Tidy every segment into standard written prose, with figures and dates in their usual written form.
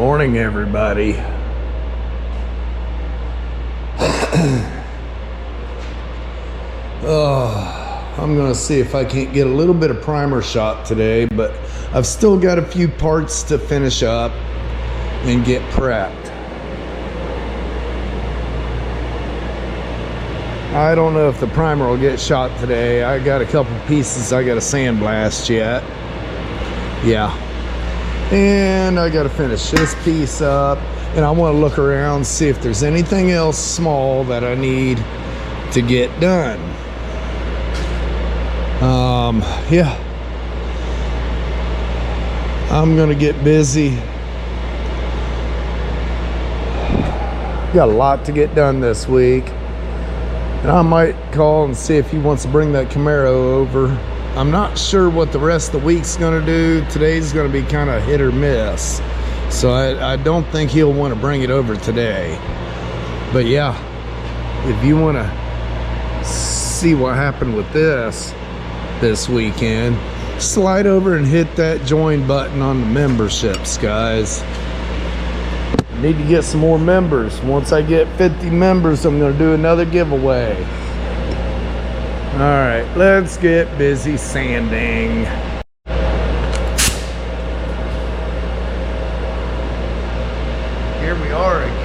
morning, everybody. I'm gonna see if I can't get a little bit of primer shot today, but I've still got a few parts to finish up and get prepped. I don't know if the primer will get shot today. I got a couple pieces I gotta sandblast yet. Yeah. And I gotta finish this piece up, and I want to look around, see if there's anything else small that I need to get done. Yeah, I'm gonna get busy. Got a lot to get done this week, and I might call and see if he wants to bring that Camaro over. I'm not sure what the rest of the week's gonna do. Today's gonna be kind of hit or miss, so I don't think he'll want to bring it over today. But yeah, if you want to see what happened with this weekend, slide over and hit that join button on the memberships, guys. I need to get some more members. Once I get 50 members, I'm gonna do another giveaway. All right, let's get busy sanding. Here we are again.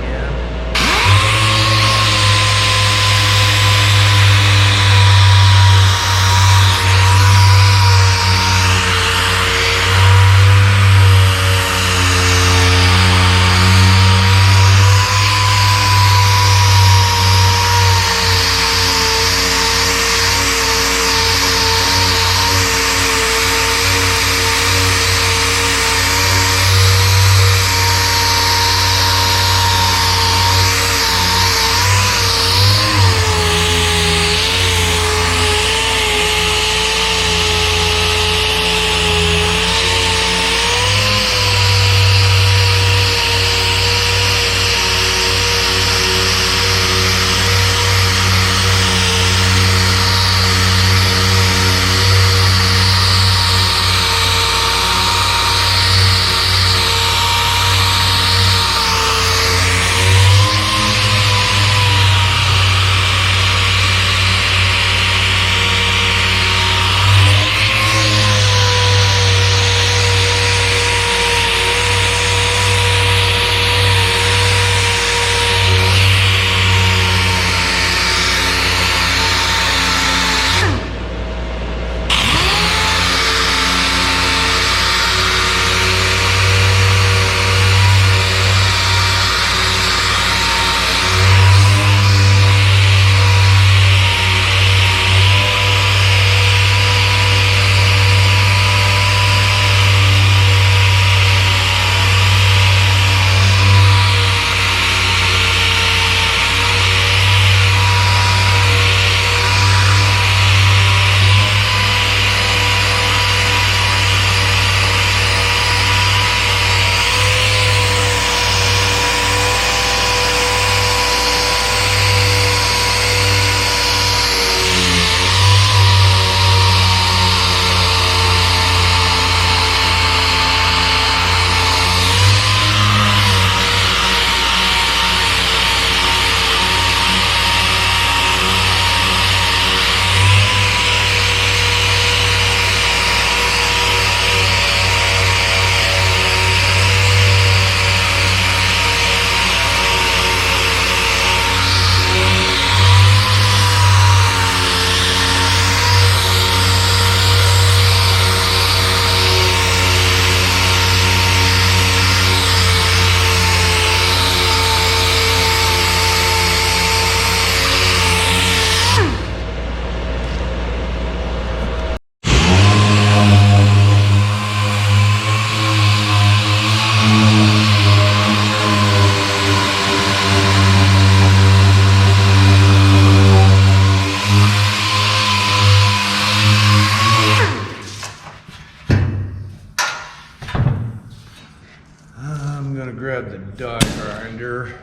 Grab the die grinder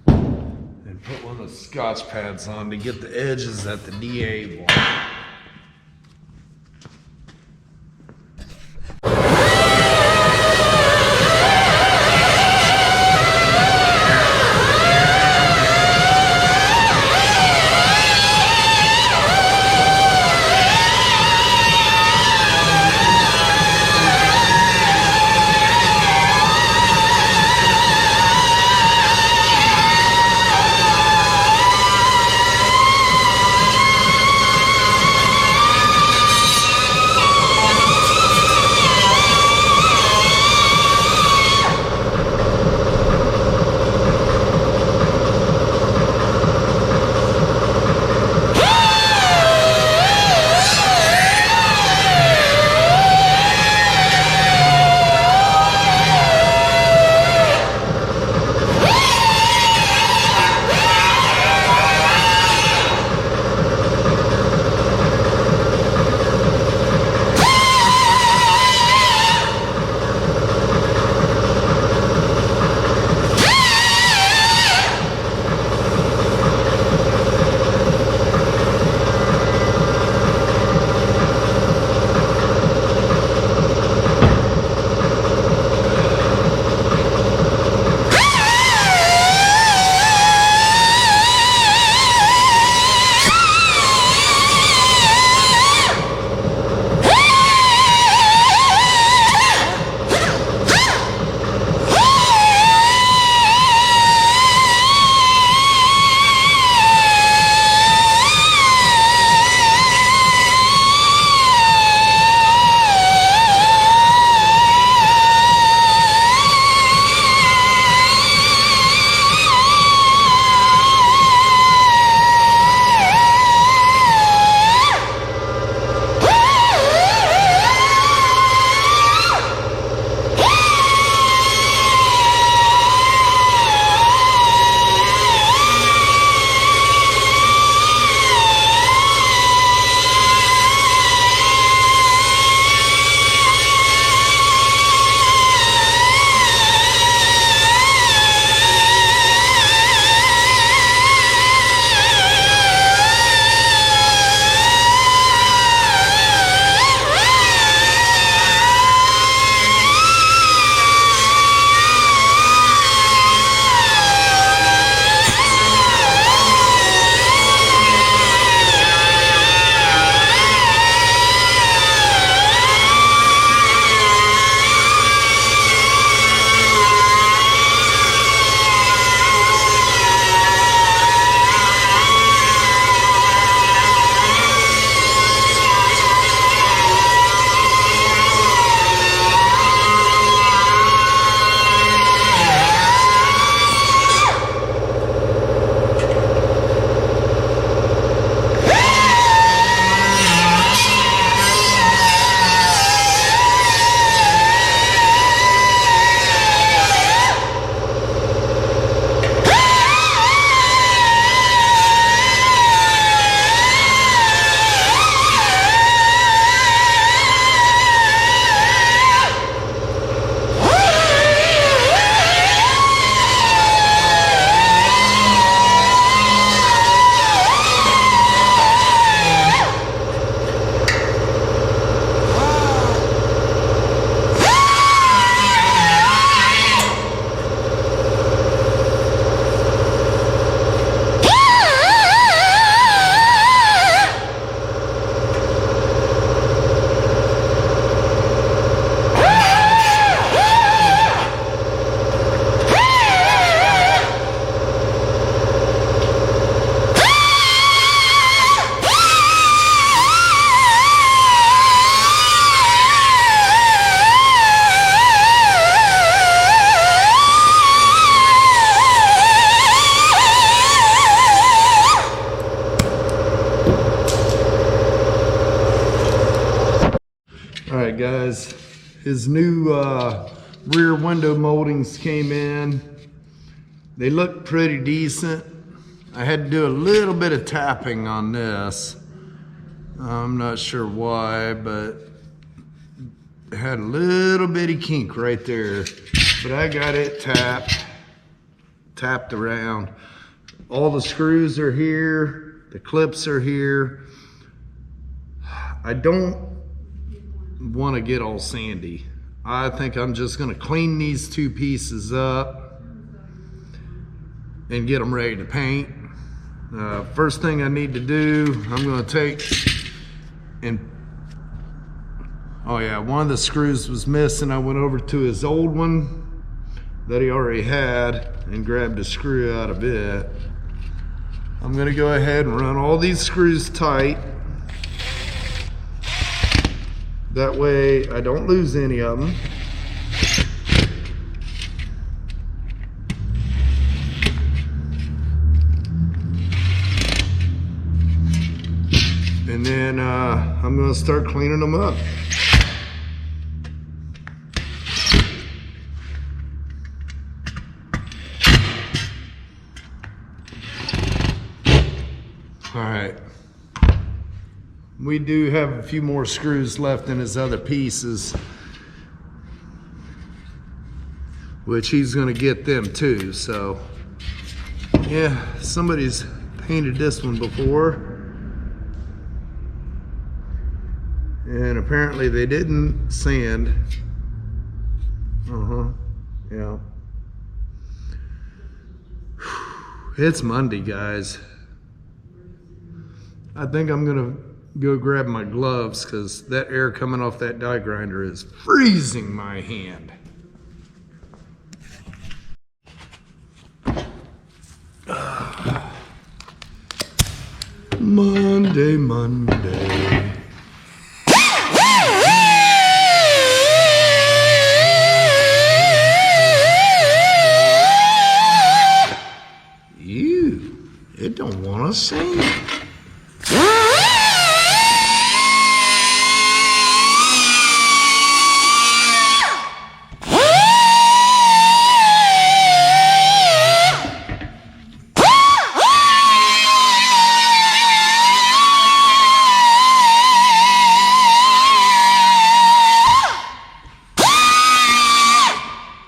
and put one of those Scotch pads on to get the edges that the DA want. guys, his new rear window moldings came in. They look pretty decent. I had to do a little bit of tapping on this. I'm not sure why, but it had a little bitty kink right there. But I got it tapped around. All the screws are here. The clips are here. I don't want to get all sandy. I think I'm just going to clean these two pieces up and get them ready to paint. First thing I need to do, I'm going to take and, oh yeah, one of the screws was missing. I went over to his old one that he already had and grabbed a screw out of it. I'm going to go ahead and run all these screws tight. That way I don't lose any of them. And then I'm going to start cleaning them up. All right. We do have a few more screws left in his other pieces, which he's going to get them too. So yeah, somebody's painted this one before, and apparently they didn't sand. Yeah. It's Monday, guys. I think I'm gonna go grab my gloves because that air coming off that die grinder is freezing my hand. Monday. It don't want to sing.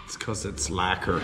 It's because it's lacquer.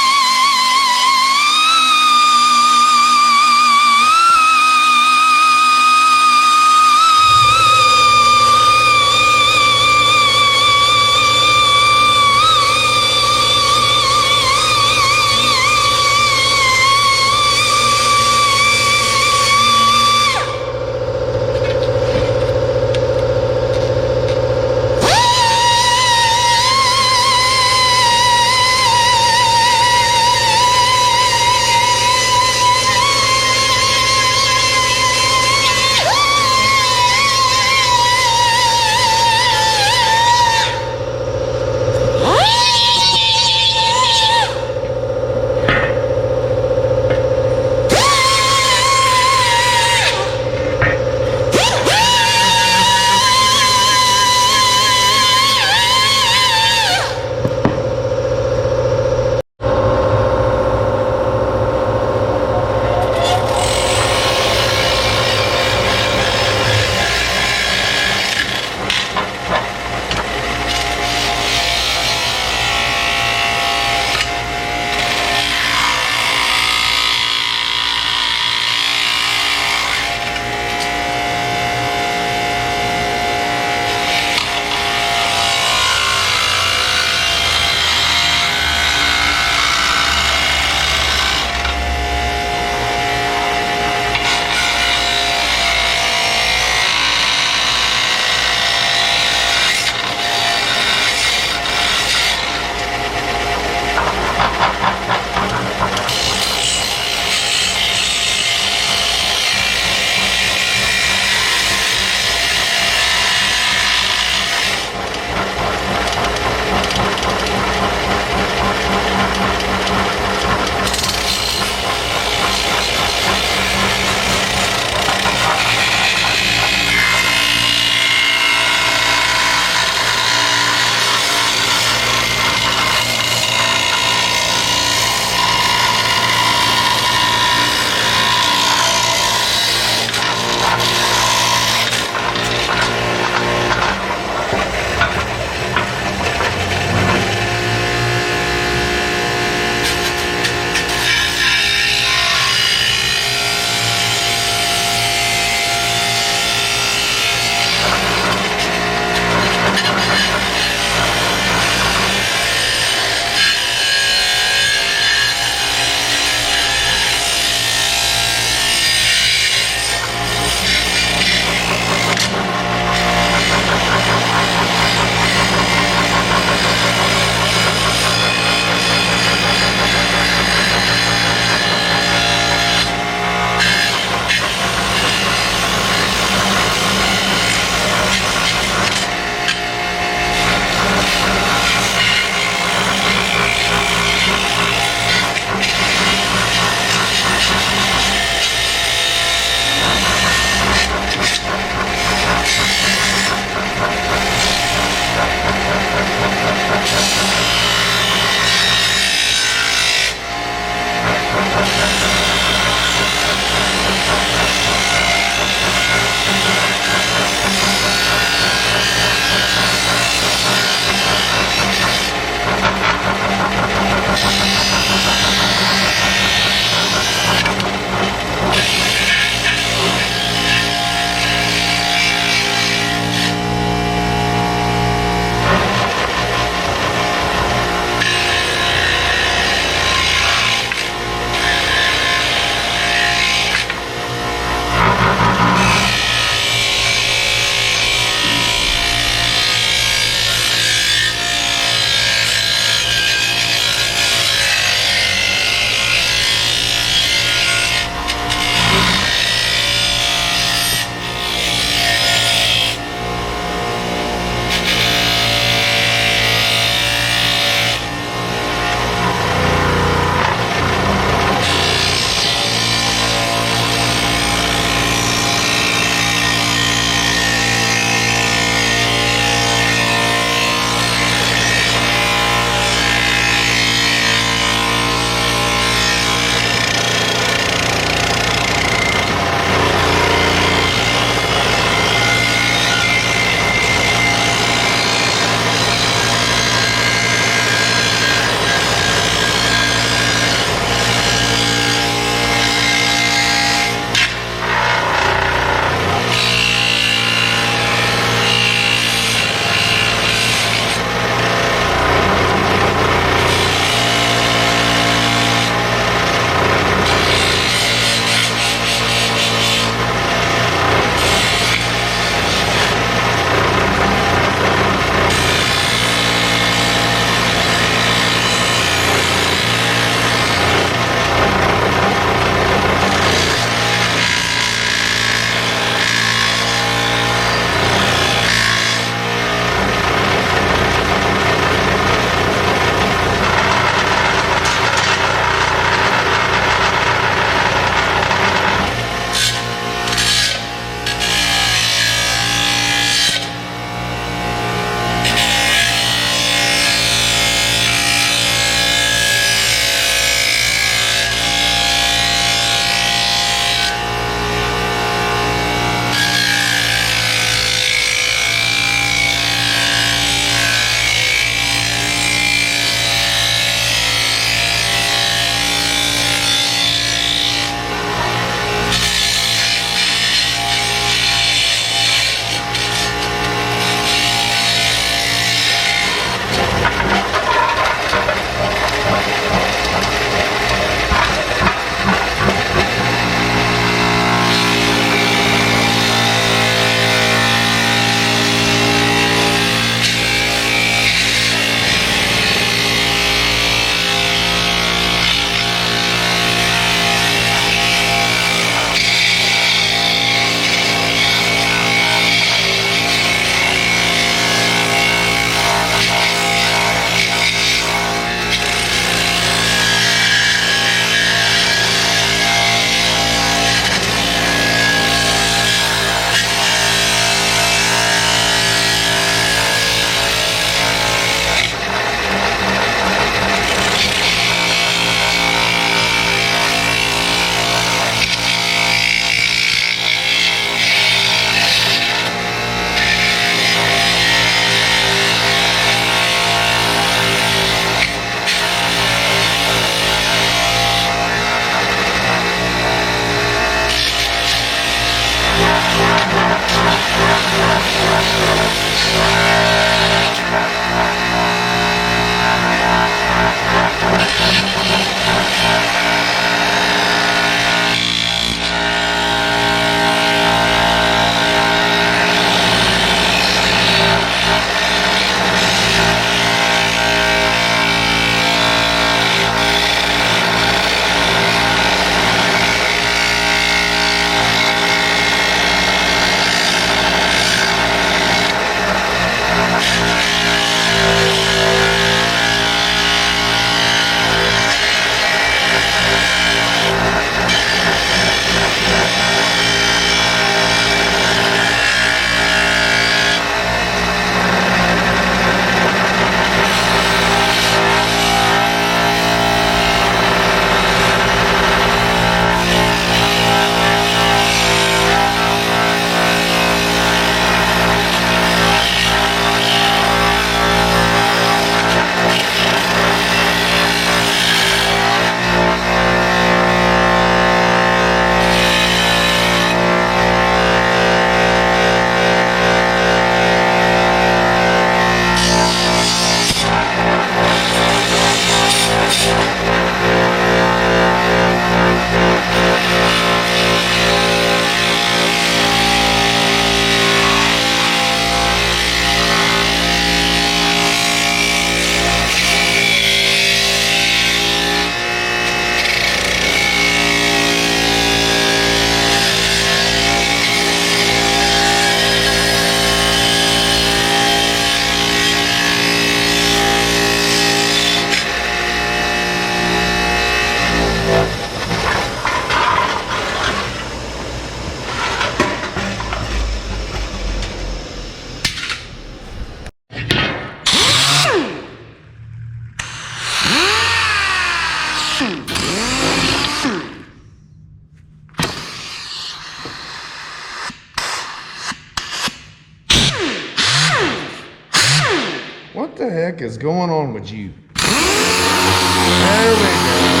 the heck is going on with you? There we go.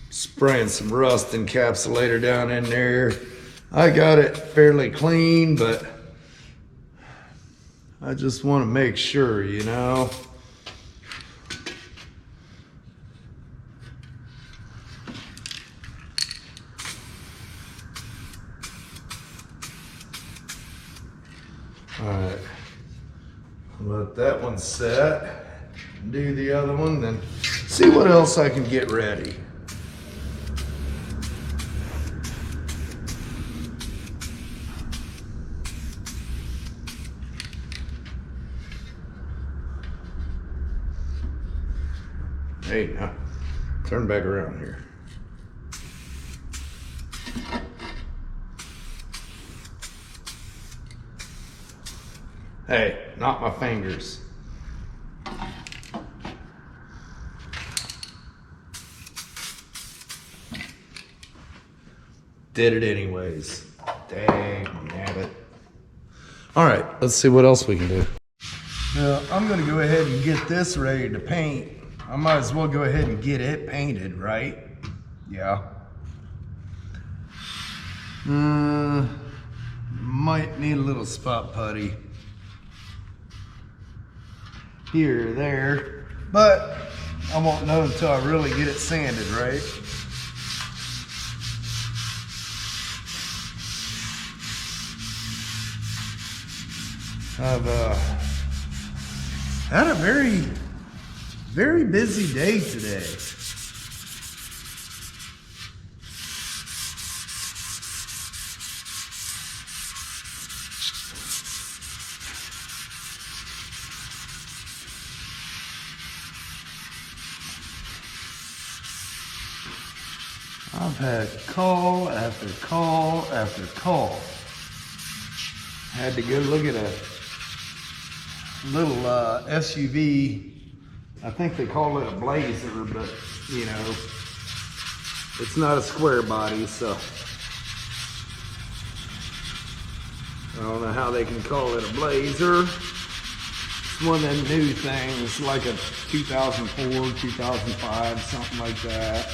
Spraying some rust encapsulator down in there. I got it fairly clean, but I just want to make sure, you know. All right, let that one set. Do the other one, then see what else I can get ready. Hey, now, turn back around here. Hey, not my fingers. Did it anyways. Dang nabbit. All right, let's see what else we can do. Now, I'm gonna go ahead and get this ready to paint. I might as well go ahead and get it painted, right? Yeah. Might need a little spot putty here or there, but I won't know until I really get it sanded, right? I've had a very busy day today. I've had call after call after call. Had to go look at a little SUV I think they call it a blazer, but you know, it's not a square body, so I don't know how they can call it a blazer. It's one of them new things, like a 2004, 2005, something like that.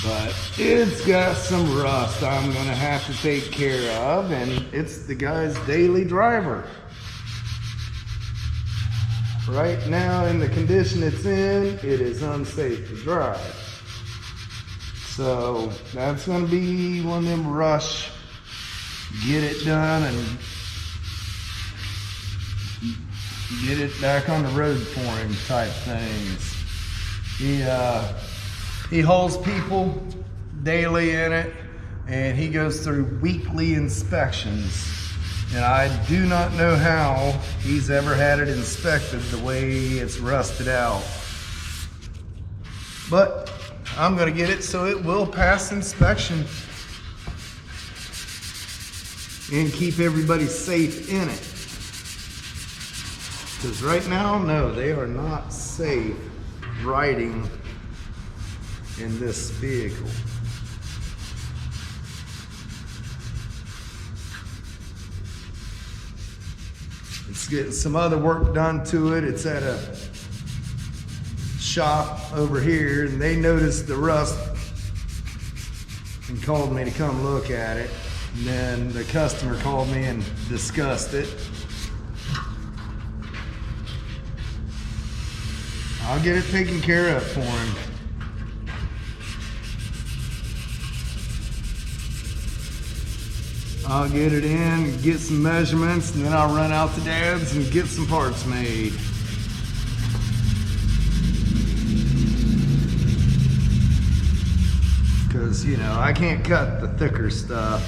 But it's got some rust I'm gonna have to take care of, and it's the guy's daily driver. Right now, in the condition it's in, it is unsafe to drive. So that's gonna be one of them rush, get it done and get it back on the road for him type things. He hauls people daily in it, and he goes through weekly inspections. And I do not know how he's ever had it inspected the way it's rusted out. But I'm gonna get it so it will pass inspection and keep everybody safe in it. Because right now, no, they are not safe riding in this vehicle. It's getting some other work done to it. It's at a shop over here, and they noticed the rust and called me to come look at it. And then the customer called me and discussed it. I'll get it taken care of for him. I'll get it in, get some measurements, and then I'll run out to Dad's and get some parts made. Because, you know, I can't cut the thicker stuff.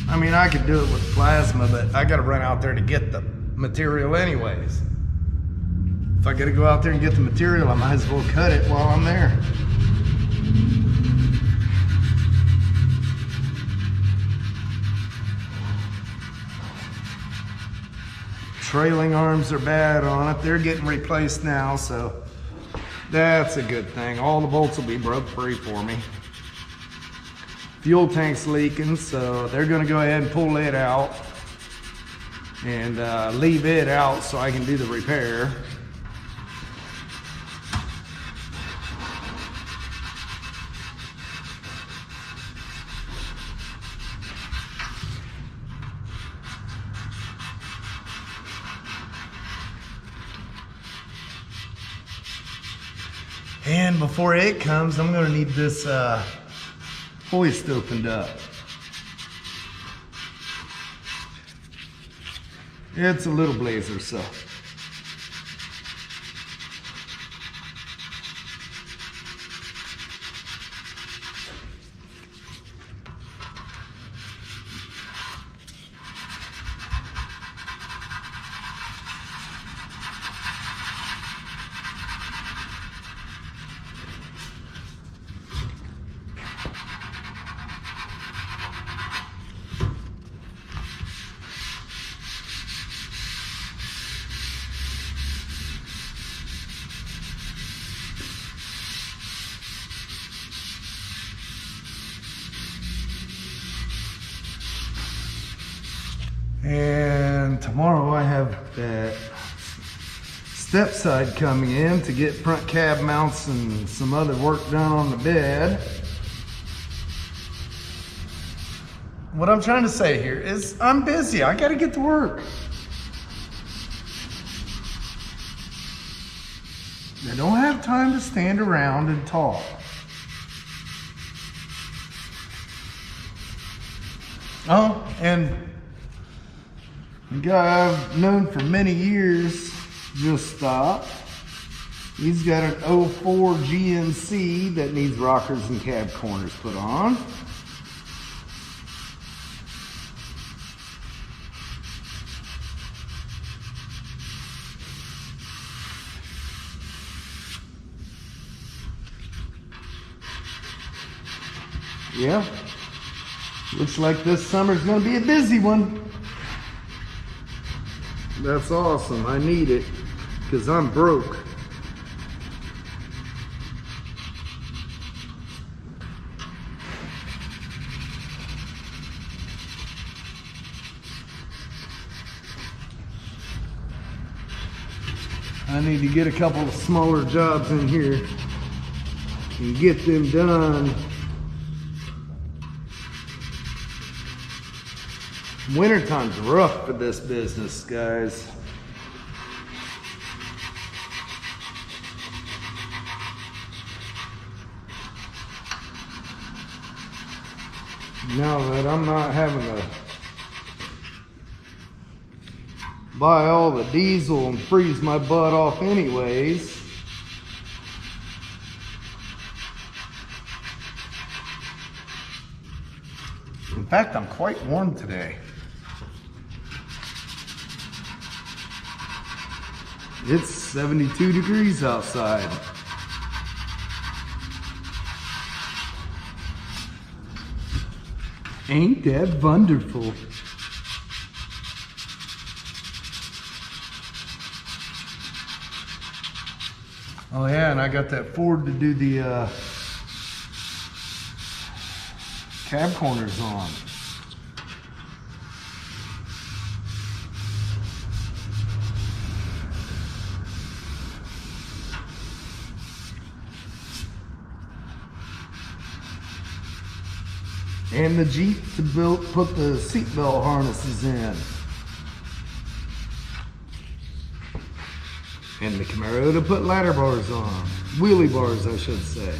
I mean, I could do it with plasma, but I gotta run out there to get the material anyways. If I gotta go out there and get the material, I might as well cut it while I'm there. Trailing arms are bad on it. They're getting replaced now, so that's a good thing. All the bolts will be broke free for me. Fuel tank's leaking, so they're gonna go ahead and pull it out and leave it out so I can do the repair. And before it comes, I'm gonna need this hoist opened up. It's a little blazer, so. And tomorrow I have that step side coming in to get front cab mounts and some other work done on the bed. What I'm trying to say here is I'm busy. I got to get to work. I don't have time to stand around and talk. Oh, and the guy I've known for many years just stopped. He's got an 04 GNC that needs rockers and cab corners put on. Yeah, Looks like this summer's gonna be a busy one. That's awesome. I need it because I'm broke. I need to get a couple of smaller jobs in here and get them done. Wintertime's rough for this business, guys. Now that I'm not having to buy all the diesel and freeze my butt off anyways. In fact, I'm quite warm today. It's 72 degrees outside. Ain't that wonderful? Oh yeah, and I got that Ford to do the cab corners on. And the Jeep to put the seatbelt harnesses in. And the Camaro to put ladder bars on. Wheelie bars, I should say.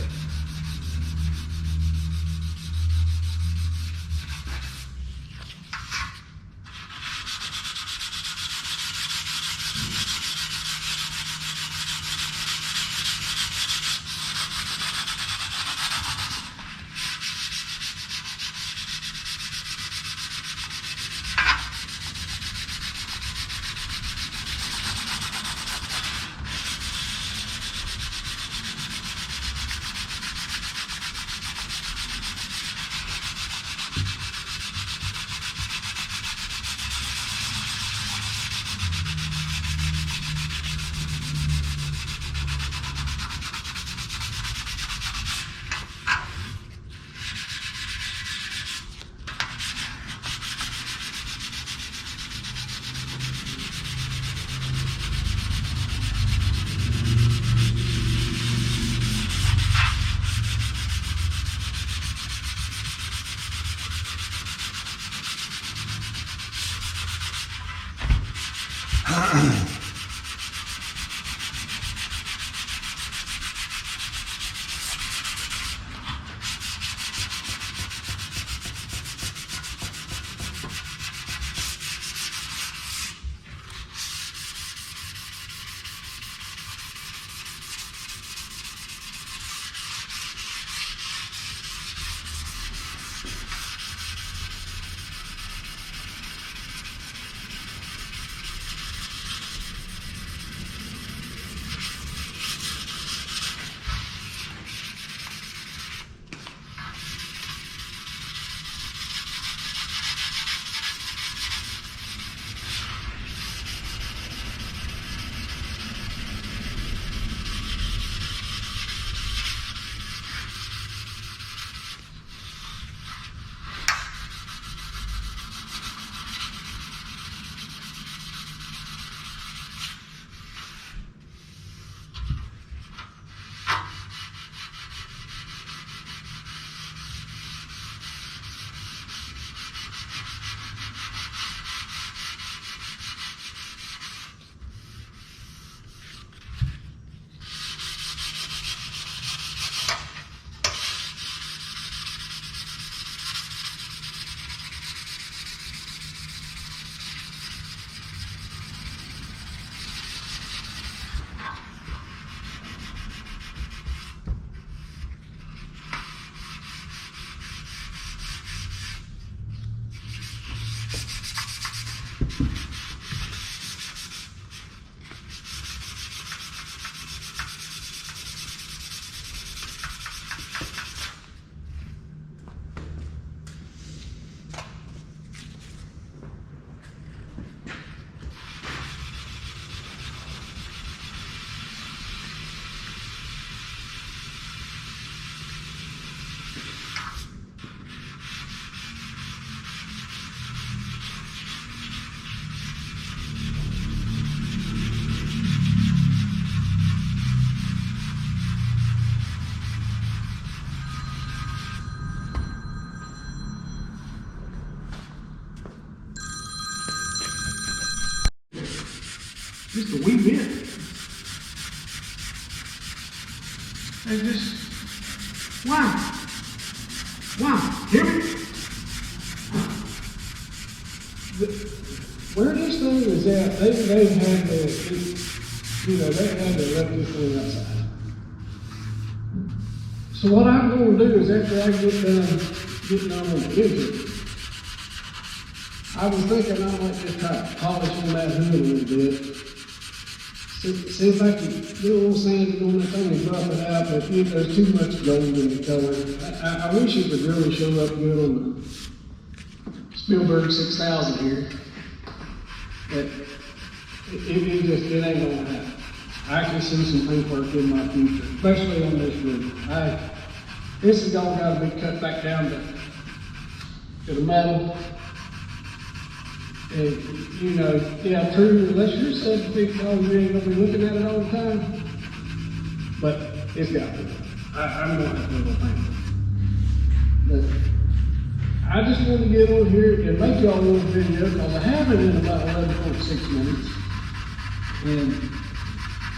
just a wee bit. And just, wow. Hear me? Where this thing is at, they had to let this thing outside. So what I'm going to do is after I get done getting on the engine, I was thinking I might just try to polish on that hood a little bit. See if I can do a little sanding on that thing and rough it out, but if there's too much gold in the color. I wish it would really show up good on the Spielberg 6000 here. But it ain't gonna happen. I can see some paintwork in my future, especially on this roof. This is all got to be cut back down to the metal. And, you know, yeah, true, unless you're 7 feet tall, you ain't gonna be looking at it all the time. But it's got to be. I'm gonna have to do a paint. But I just want to get on here and make y'all a little video because I have it in about 11.6 minutes. And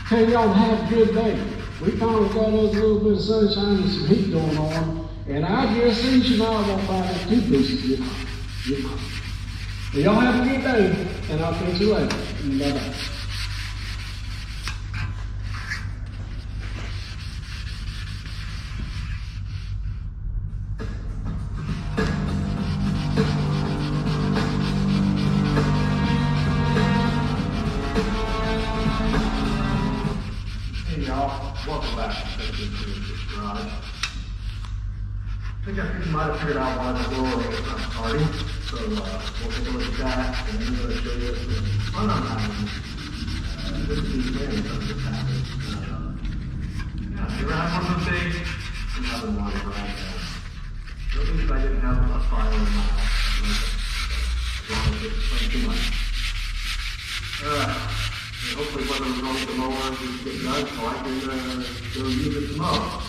tell y'all to have a good day. We finally got us a little bit of sunshine and some heat going on. And I guess each and all gonna find out 2 pieces get mine. Well, y'all have a good day, and I'll catch you later. Bye-bye. Hey y'all, welcome back to this garage. I think you might have figured out why the door is not starting. So we'll take a look at that, and then I'm going to show you some fun I'm having. This is the end of this happened. Yeah, you ever had one of those days? I'm having one right now. At least I didn't have a fire in my house. I don't want to get too much. Hopefully whether we're going to the mower and get done, so I can go use it tomorrow.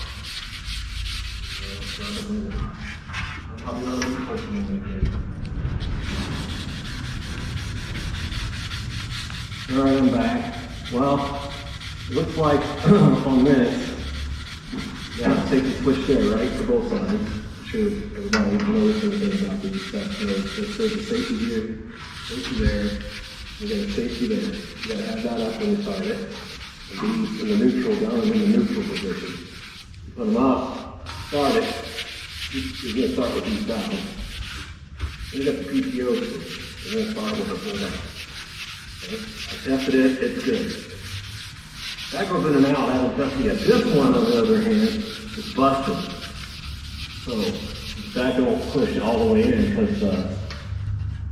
I'll probably not be pushing it. All right, I'm back. Well, it looks like on this, you have to take the switch there, right, for both sides. I'm sure everybody knows everything about these stuff. So there's the safety here, safety there, you got a safety there. You got to have that up when you start it. And these in the neutral, down in the neutral position. You put them up, start it, you're going to start with these down. Then you got the PTO switch. You're going to start with a pull down. Okay. I tested it, it's good. That goes in and out, I haven't tested yet. This one, on the other hand, is busted. So that don't push all the way in because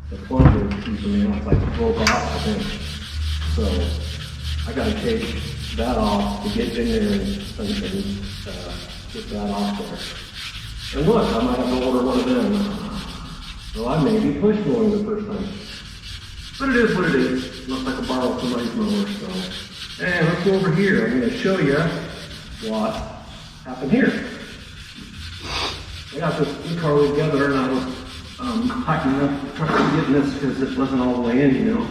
the plunger keeps me out. It's like it broke off, I think. So I got to take that off to get in there and get that off there. And look, I might have to order one of them. So I may be push mowing the first time. But it is what it is. Looks like I borrowed somebody's mower, so. And let's go over here. I'm going to show you what happened here. I got this car together and I was tightening up, trying to get this because it wasn't all the way in, you know.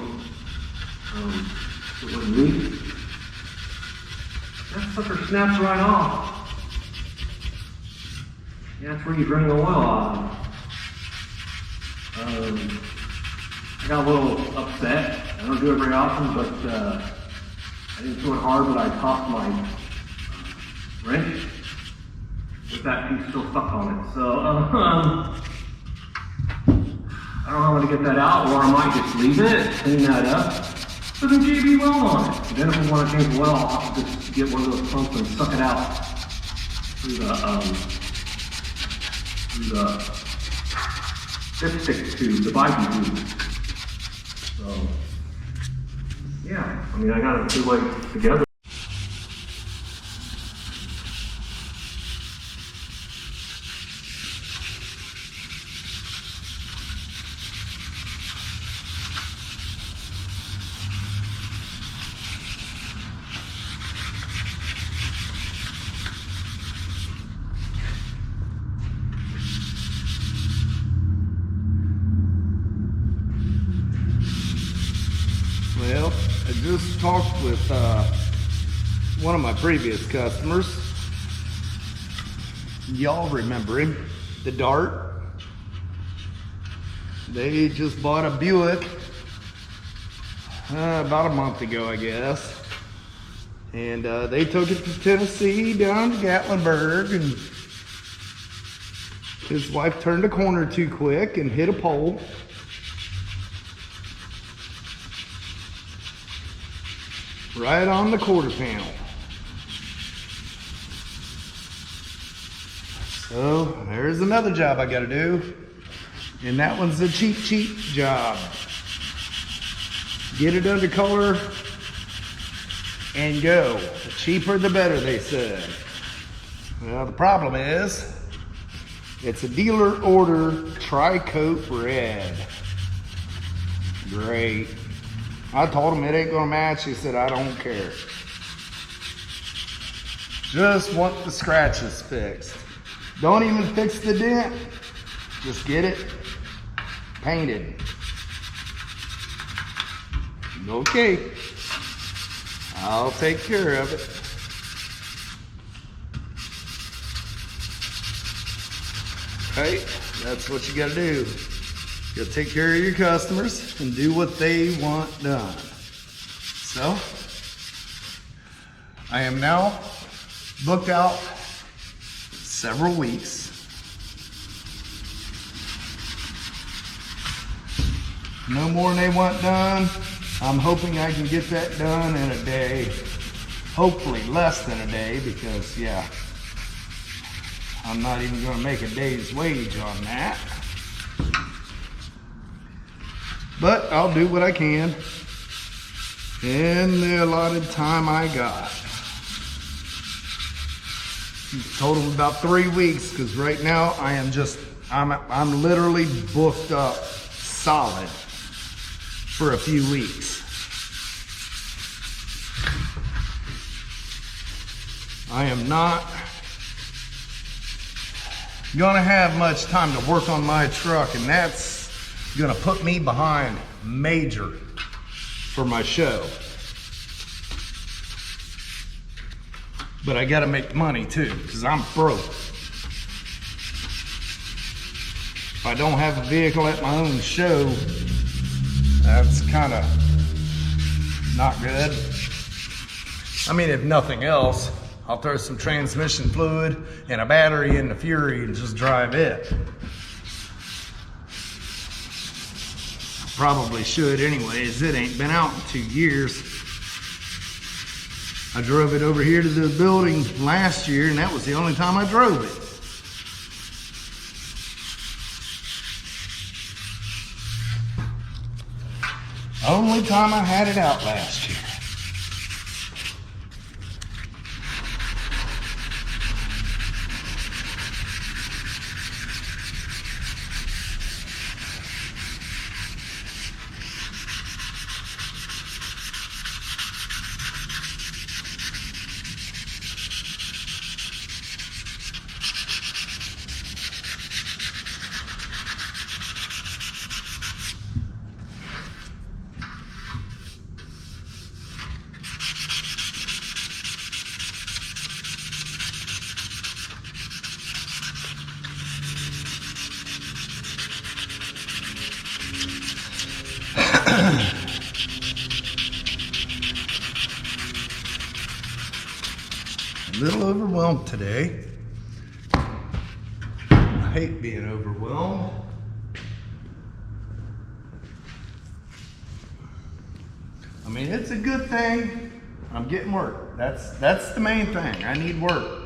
It was weak. That sucker snaps right off. Yeah, that's where you drain the oil out. I got a little upset. I don't do it very often, but I didn't do it hard, but I tossed my wrench with that piece still stuck on it. So I don't know how I'm going to get that out, or I might just leave it, clean that up, put some JB well on it. And then if we want to change the well, I'll have to just get one of those pumps and suck it out through the dipstick tube, the Biden tube. So, yeah, I mean, I got it two ways together. Well, I just just talked with one of my previous customers. Y'all remember him, the Dart. They just bought a Buick about a month ago, I guess. And they took it to Tennessee, down to Gatlinburg, and his wife turned a corner too quick and hit a pole. Right on the quarter panel. So there's another job I gotta do. And that one's a cheap job. Get it under color and go. The cheaper the better, they said. Well, the problem is, it's a dealer order tri-coat red. Great. I told him it ain't gonna match. He said, I don't care. Just want the scratches fixed. Don't even fix the dent. Just get it painted. Okay. I'll take care of it. Okay, that's what you gotta do. You gotta take care of your customers and do what they want done. So, I am now booked out several weeks. No more than they want done. I'm hoping I can get that done in a day. Hopefully less than a day, because yeah, I'm not even gonna make a day's wage on that. But I'll do what I can in the allotted time I got. Total about 3 weeks, because right now I am I'm literally booked up solid for a few weeks. I am not gonna have much time to work on my truck, and that's gonna put me behind major for my show. But I gotta make money too, because I'm broke. If I don't have a vehicle at my own show, that's kind of not good. I mean, if nothing else, I'll throw some transmission fluid and a battery in the Fury and just drive it. Probably should anyways. It ain't been out in 2 years. I drove it over here to the building last year, and that was the only time I drove it. Only time I had it out last year. A little overwhelmed today. I hate being overwhelmed. I mean, it's a good thing. I'm getting work. That's the main thing. I need work.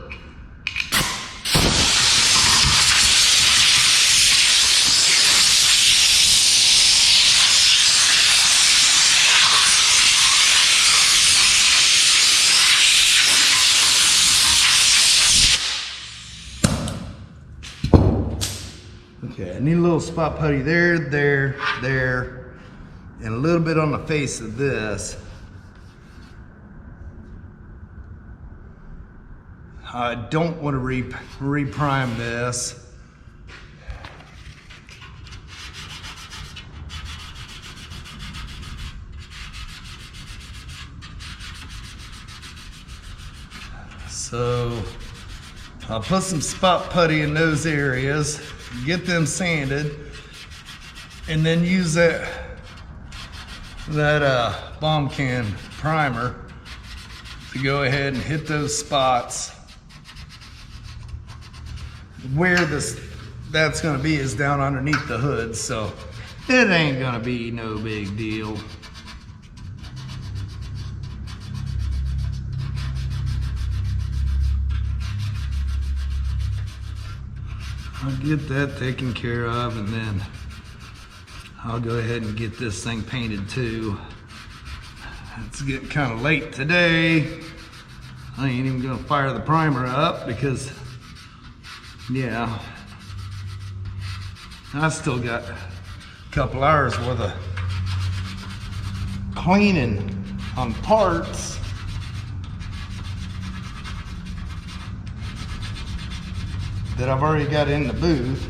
Okay, I need a little spot putty there, and a little bit on the face of this. I don't want to reprime this. So I'll put some spot putty in those areas, get them sanded, and then use that bomb can primer to go ahead and hit those spots. Where that's going to be is down underneath the hood, so it ain't going to be no big deal. I'll get that taken care of, and then I'll go ahead and get this thing painted too. It's getting kind of late today. I ain't even gonna fire the primer up because, yeah, I still got a couple hours worth of cleaning on parts. That I've already got in the booth.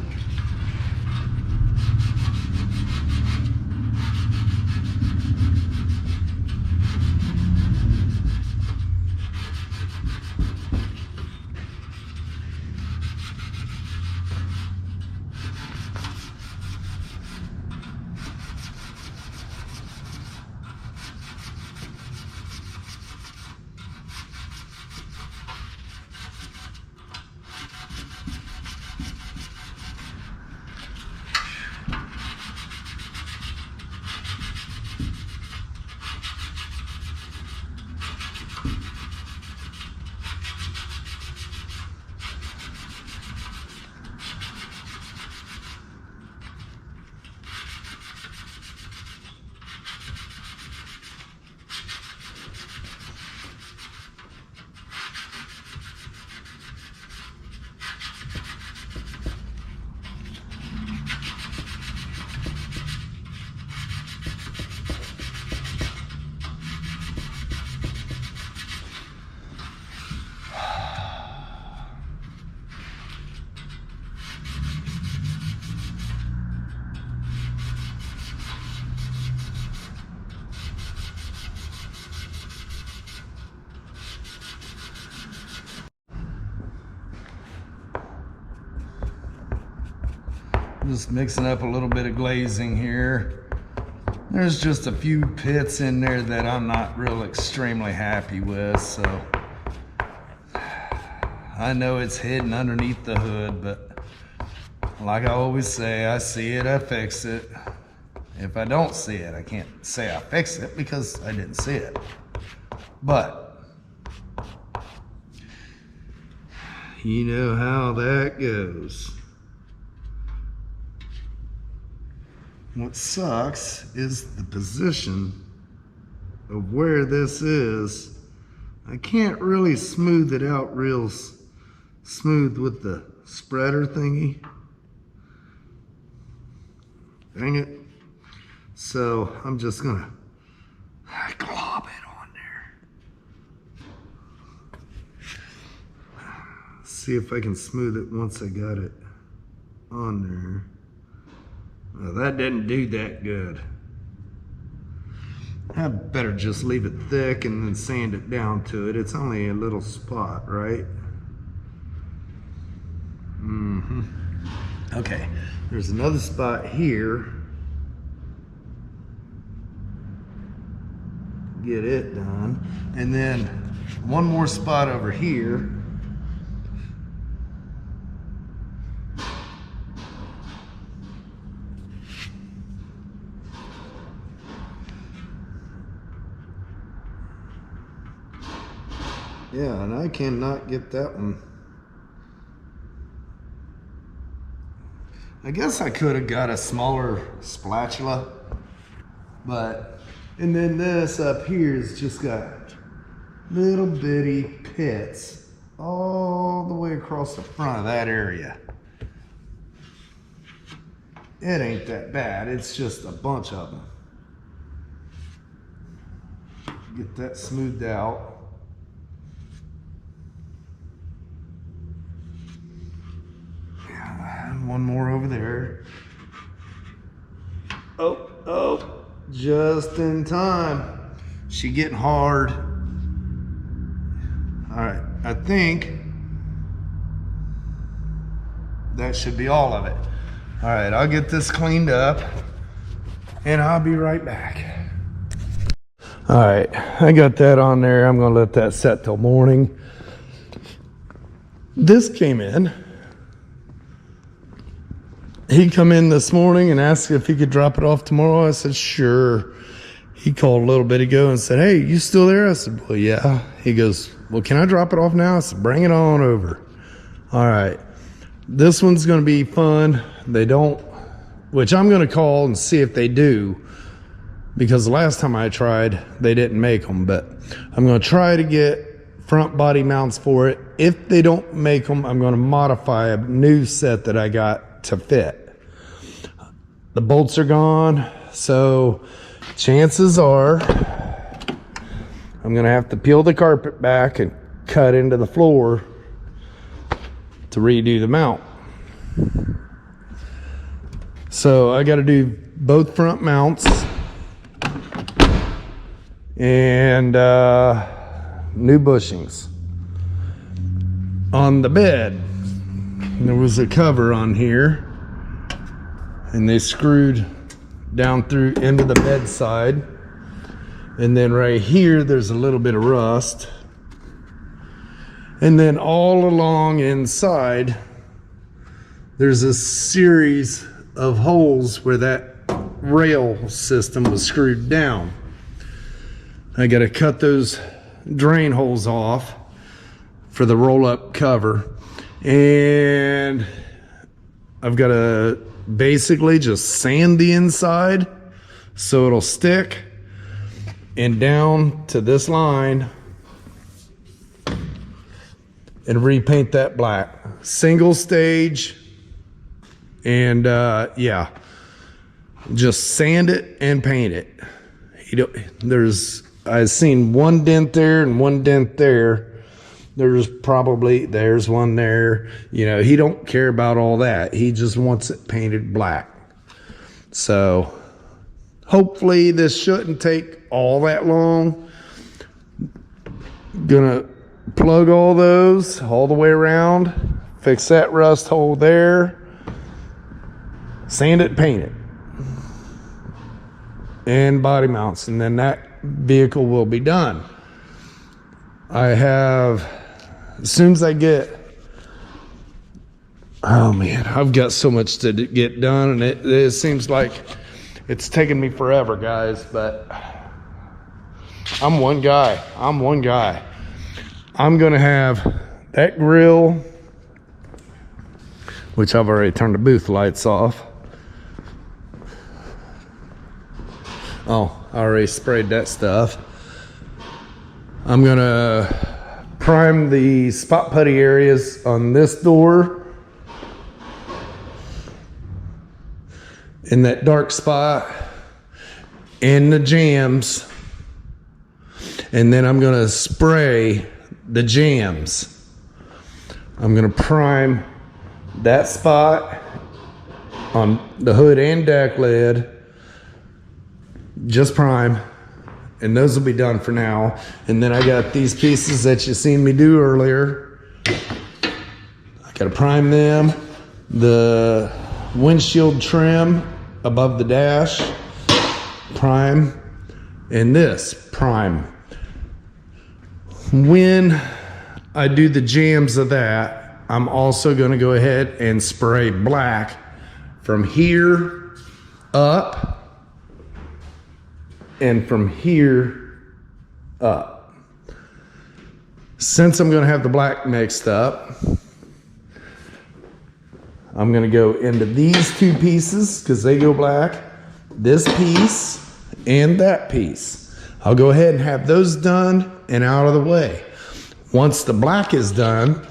Just mixing up a little bit of glazing here. There's just a few pits in there that I'm not real extremely happy with, so I know it's hidden underneath the hood, but like I always say, I see it, I fix it. If I don't see it, I can't say I fix it because I didn't see it. But you know how that goes. What sucks is the position of where this is. I can't really smooth it out real smooth with the spreader thingy. Dang it. So I'm just gonna glob it on there. See if I can smooth it once I got it on there. Well, that didn't do that good. I better just leave it thick and then sand it down to it. It's only a little spot, right? Okay, there's another spot here. Get it done. And then one more spot over here. Yeah, and I cannot get that one. I guess I could have got a smaller spatula, but, and then this up here has just got little bitty pits all the way across the front of that area. It ain't that bad, it's just a bunch of them. Get that smoothed out. One more over there. Oh, just in time. She getting hard. All right, I I think that should be all of it. All right, I'll get this cleaned up and I'll be right back. All right, I got that on there. I'm gonna let that set till morning. This came in. He come in this morning and asked if he could drop it off tomorrow. I said, sure. He called a little bit ago and said, hey, you still there? I said, well, yeah. He goes, well, can I drop it off now? I said, bring it on over. All right. This one's going to be fun. They don't, which I'm going to call and see if they do, because the last time I tried, they didn't make them, but I'm going to try to get front body mounts for it. If they don't make them, I'm going to modify a new set that I got to fit. The bolts are gone, so chances are I'm going to have to peel the carpet back and cut into the floor to redo the mount. So I got to do both front mounts and new bushings. On the bed, there was a cover on here and they screwed down through into the bed side, and then right here there's a little bit of rust, and then all along inside there's a series of holes where that rail system was screwed down. I got to cut those drain holes off for the roll-up cover, and I've got to basically just sand the inside so it'll stick, and down to this line and repaint that black. Single stage, and yeah, just sand it and paint it. I've seen one dent there and one dent there. There's one there. You know, he don't care about all that. He just wants it painted black. So hopefully this shouldn't take all that long. Gonna plug all those all the way around, fix that rust hole there, sand it, paint it, and body mounts, and then that vehicle will be done. As soon as I get, oh man, I've got so much to get done, and it seems like it's taking me forever, guys, but I'm one guy. I'm gonna have that grill, which I've already turned the booth lights off. Oh, I already sprayed that stuff. I'm gonna prime the spot putty areas on this door in that dark spot and the jams, and then I'm gonna spray the jams. I'm gonna prime that spot on the hood and deck lid, just prime, and those will be done for now. And then I got these pieces that you seen me do earlier. I gotta prime them. The windshield trim above the dash, prime, and this, prime. When I do the jams of that, I'm also gonna go ahead and spray black from here up and from here up. Since I'm gonna have the black mixed up, I'm gonna go into these two pieces because they go black, this piece and that piece. I'll go ahead and have those done and out of the way. Once the black is done,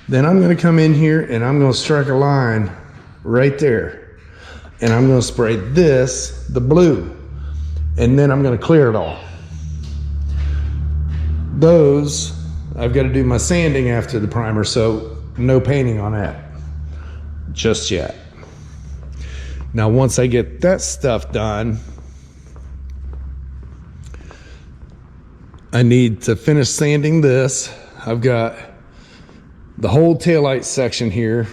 then I'm gonna come in here and I'm gonna strike a line right there. And I'm gonna spray this, the blue, and then I'm gonna clear it all. Those, I've gotta do my sanding after the primer, so no painting on that just yet. Now, once I get that stuff done, I need to finish sanding this. I've got the whole taillight section here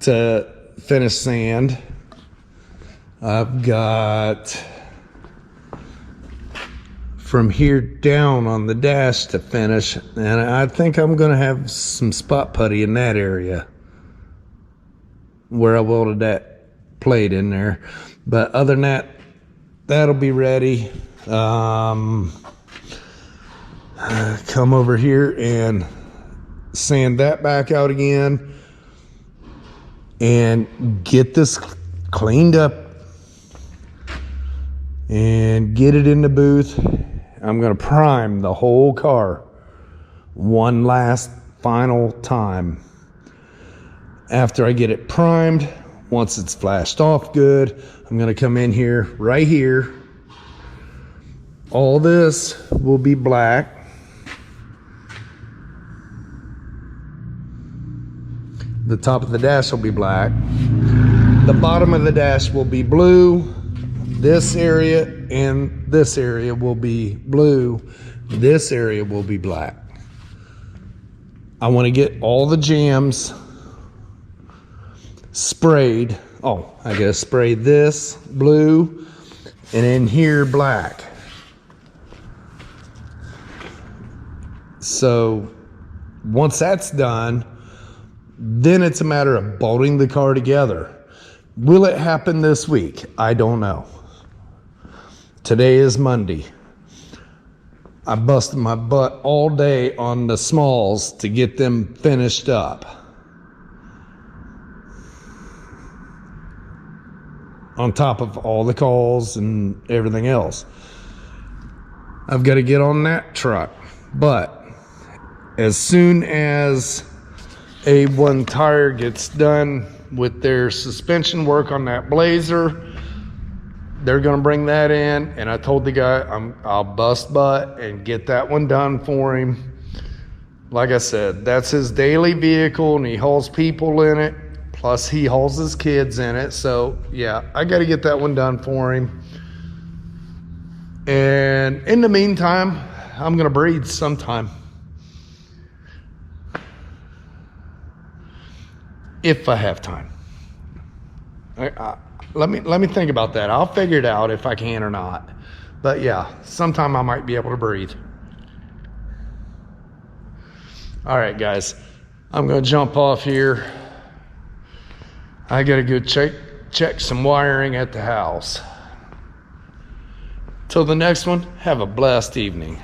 to finish sand. I've got from here down on the dash to finish, and I think I'm gonna have some spot putty in that area where I welded that plate in there. But other than that, that'll be ready. Come over here and sand that back out again and get this cleaned up and get it in the booth. I'm gonna prime the whole car one last final time. After I get it primed, once it's flashed off good, I'm gonna come in here, right here. All this will be black. The top of the dash will be black. The bottom of the dash will be blue. This area and this area will be blue. This area will be black. I want to get all the jams sprayed. Oh, I gotta spray this blue and in here black. So once that's done, then it's a matter of bolting the car together. Will it happen this week? I don't know. Today is Monday. I busted my butt all day on the smalls to get them finished up. On top of all the calls and everything else. I've got to get on that truck. But as soon as A1 Tire gets done with their suspension work on that Blazer, they're gonna bring that in, and I told the guy I'll bust butt and get that one done for him. Like I said, that's his daily vehicle, and he hauls people in it, plus he hauls his kids in it. So yeah, I gotta get that one done for him. And in the meantime, I'm gonna breathe sometime. If I have time. Let me think about that. I'll figure it out if I can or not. But yeah, sometime I might be able to breathe. All right, guys, I'm gonna jump off here. I gotta go check some wiring at the house. Till the next one, have a blessed evening.